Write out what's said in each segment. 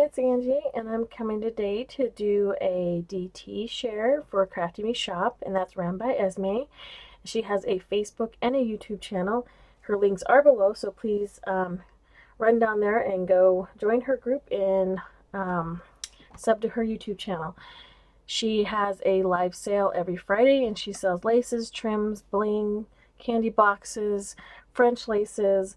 it's Angie, and I'm coming today to do a DT share for Crafty Me Shop, and that's run by Esma. She has a Facebook and a YouTube channel. Her links are below, so please run down there and go join her group and sub to her YouTube channel. She has a live sale every Friday, and she sells laces, trims, bling, candy boxes, French laces,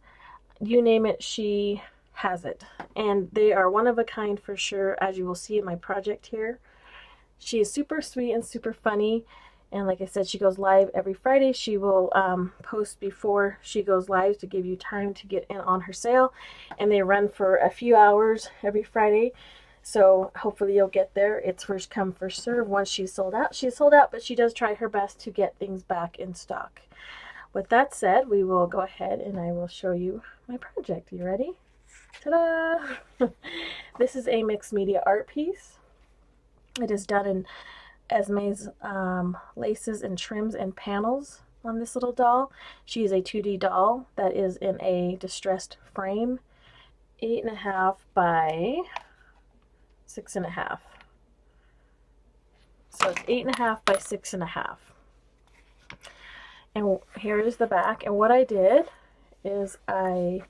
you name it, she has it. And they are one of a kind for sure, as you will see in my project here. She is super sweet and super funny, and like I said, she goes live every Friday. She will post before she goes live to give you time to get in on her sale, and they run for a few hours every Friday, so hopefully you'll get there. It's first come first serve. Once she's sold out, she's sold out, but she does try her best to get things back in stock. With that said, we will go ahead and I will show you my project. You ready? Ta-da! This is a mixed media art piece. It is done in Esma's laces and trims and panels on this little doll. She is a 2D doll that is in a distressed frame, 8.5 by 6.5. So it's 8.5 by 6.5. And here is the back. And what I did is I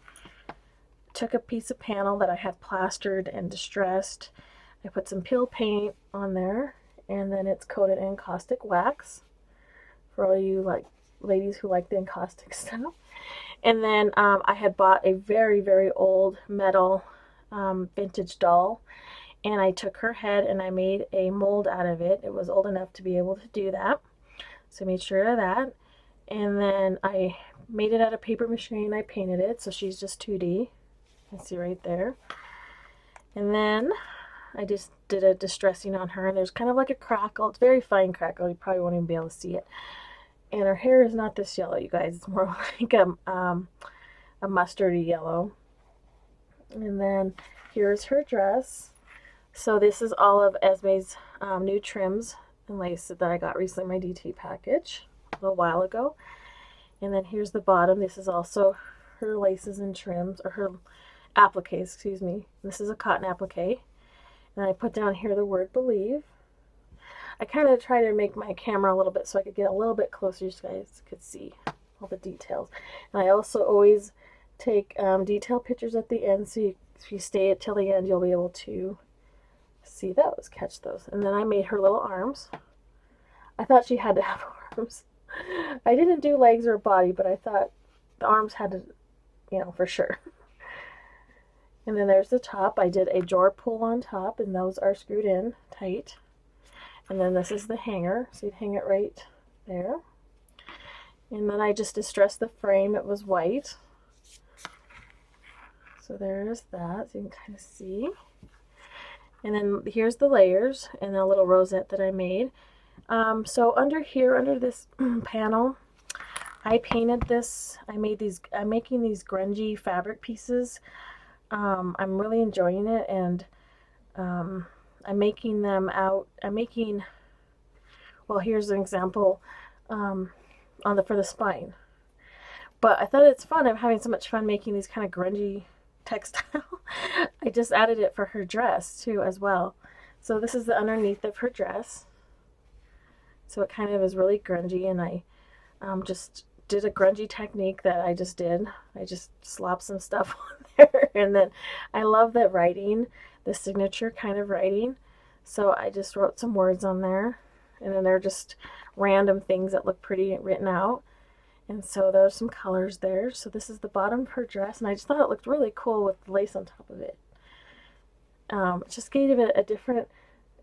took a piece of panel that I had plastered and distressed. I put some peel paint on there, and then it's coated in caustic wax for all you ladies who like the encaustic stuff. And then I had bought a very, very old metal vintage doll, and I took her head and I made a mold out of it. It was old enough to be able to do that, so I made sure of that. And then I made it out of paper mache and I painted it, so she's just 2D. You can see right there. And then I just did a distressing on her, and there's kind of like a crackle. It's very fine crackle. You probably won't even be able to see it. And her hair is not this yellow, you guys. It's more like a mustardy yellow. And then here's her dress. So this is all of Esma's new trims and laces that I got recently in my DT package a little while ago. And then here's the bottom. This is also her laces and trims, or her appliques, excuse me. This is a cotton applique. And I put down here the word believe. I kind of try to make my camera a little bit so I could get a little bit closer so you guys could see all the details. And I also always take detail pictures at the end, so if you stay till the end, you'll be able to see those, catch those. And then I made her little arms. I thought she had to have arms. I didn't do legs or body, but I thought the arms had to, you know, for sure. And then there's the top. I did a drawer pull on top, and those are screwed in tight. And then this is the hanger, so you'd hang it right there. And then I just distressed the frame. It was white. So there's that, so you can kind of see. And then here's the layers and a little rosette that I made. So under here, under this panel, I painted this. I'm making these grungy fabric pieces. I'm really enjoying it, and I'm making them out. Well, here's an example for the spine. But I thought it's fun. I'm having so much fun making these kind of grungy textile. I just added it for her dress too as well. So this is the underneath of her dress. So it kind of is really grungy, and I just did a grungy technique that I just did. I just slopped some stuff on there, and then I love the writing, the signature kind of writing. So I just wrote some words on there, and then they're just random things that look pretty written out. And so there's some colors there. So this is the bottom of her dress, and I just thought it looked really cool with the lace on top of it. It just gave it a different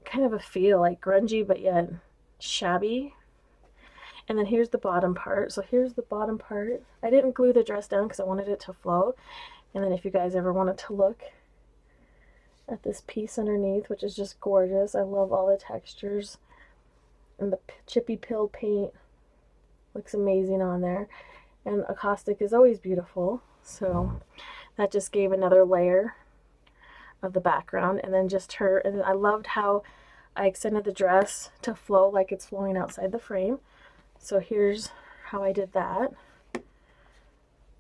kind of a feel, like grungy, but yet shabby. And then here's the bottom part. So here's the bottom part. I didn't glue the dress down because I wanted it to float. And then if you guys ever wanted to look at this piece underneath, which is just gorgeous. I love all the textures. And the chippy pill paint looks amazing on there. And acoustic is always beautiful. So that just gave another layer of the background. And then just her. And I loved how I extended the dress to flow like it's flowing outside the frame. So here's how I did that.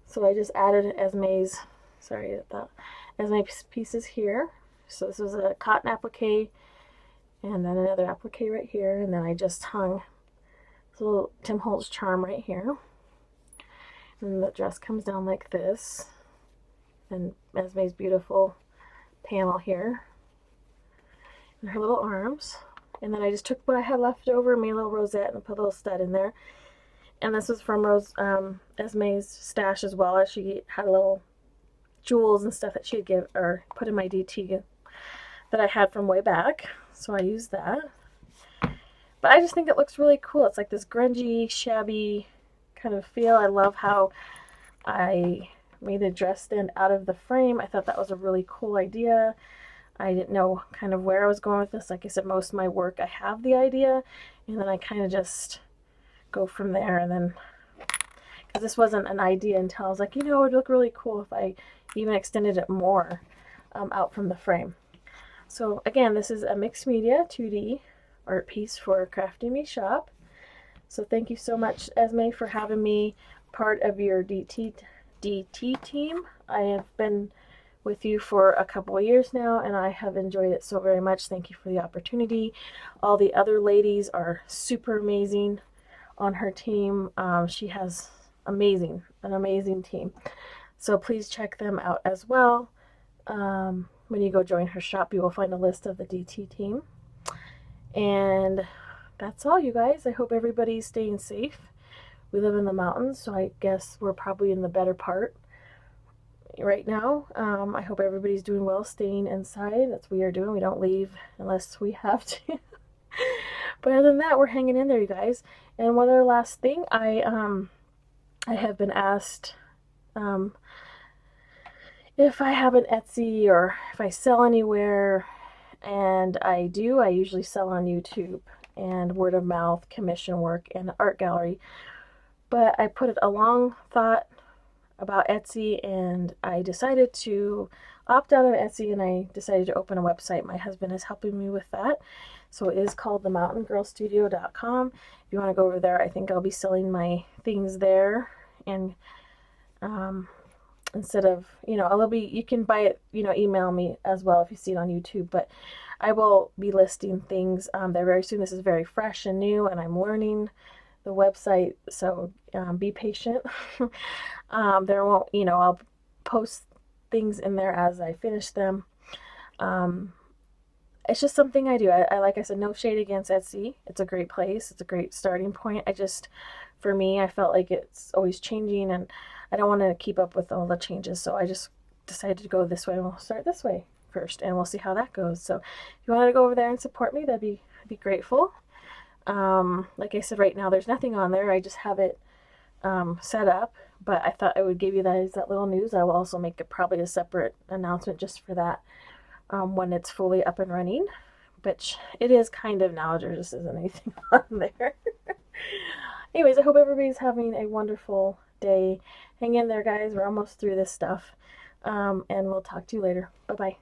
So I just added Esma's pieces here, So this was a cotton applique, and then another applique right here, and then I just hung this little Tim Holtz charm right here. And the dress comes down like this, and Esme's beautiful panel here, and her little arms. And then I just took what I had left over, made a little rosette, and put a little stud in there. And this was from Esme's stash as well, as she had little jewels and stuff that she had give or put in my DT that I had from way back. So I used that. But I just think it looks really cool. It's like this grungy, shabby kind of feel. I love how I made the dress stand out of the frame. I thought that was a really cool idea. I didn't know kind of where I was going with this. Like I said, most of my work, I have the idea, and then I kind of just go from there. And then, because this wasn't an idea until I was like, you know, it would look really cool if I even extended it more out from the frame. So again, this is a mixed media 2D art piece for Crafty Me Shop. So thank you so much, Esme, for having me part of your DT team. I have been with you for a couple of years now, and I have enjoyed it so very much. Thank you for the opportunity. All the other ladies are super amazing on her team. She has an amazing team. So please check them out as well. When you go join her shop, you will find a list of the DT team. And that's all, you guys. I hope everybody's staying safe. We live in the mountains, so I guess we're probably in the better part right now. I hope everybody's doing well, staying inside. That's what we are doing. We don't leave unless we have to. But other than that, we're hanging in there, you guys. And one other last thing, I have been asked if I have an Etsy or if I sell anywhere, and I do. I usually sell on YouTube and word of mouth, commission work, and art gallery. But I put it a long thought about Etsy, and I decided to opt out of Etsy, and I decided to open a website. My husband is helping me with that. So it is called themountaingirlstudio.com. If you want to go over there, I think I'll be selling my things there. And instead of, you can buy it, email me as well if you see it on YouTube. But I will be listing things there very soon. This is very fresh and new, and I'm learning the website, so be patient. There won't, I'll post things in there as I finish them. It's just something I do. I like I said, no shade against Etsy. It's a great place. It's a great starting point. For me, I felt like it's always changing, and I don't want to keep up with all the changes, so I just decided to go this way, and we'll start this way first, and we'll see how that goes. So if you wanted to go over there and support me, I'd be grateful. Like I said, right now there's nothing on there. I just have it set up, but I thought I would give you guys that little news. I will also make it probably a separate announcement just for that when it's fully up and running, which it is kind of now. There just isn't anything on there. Anyways, I hope everybody's having a wonderful day. Hang in there, guys. We're almost through this stuff, and we'll talk to you later. Bye-bye.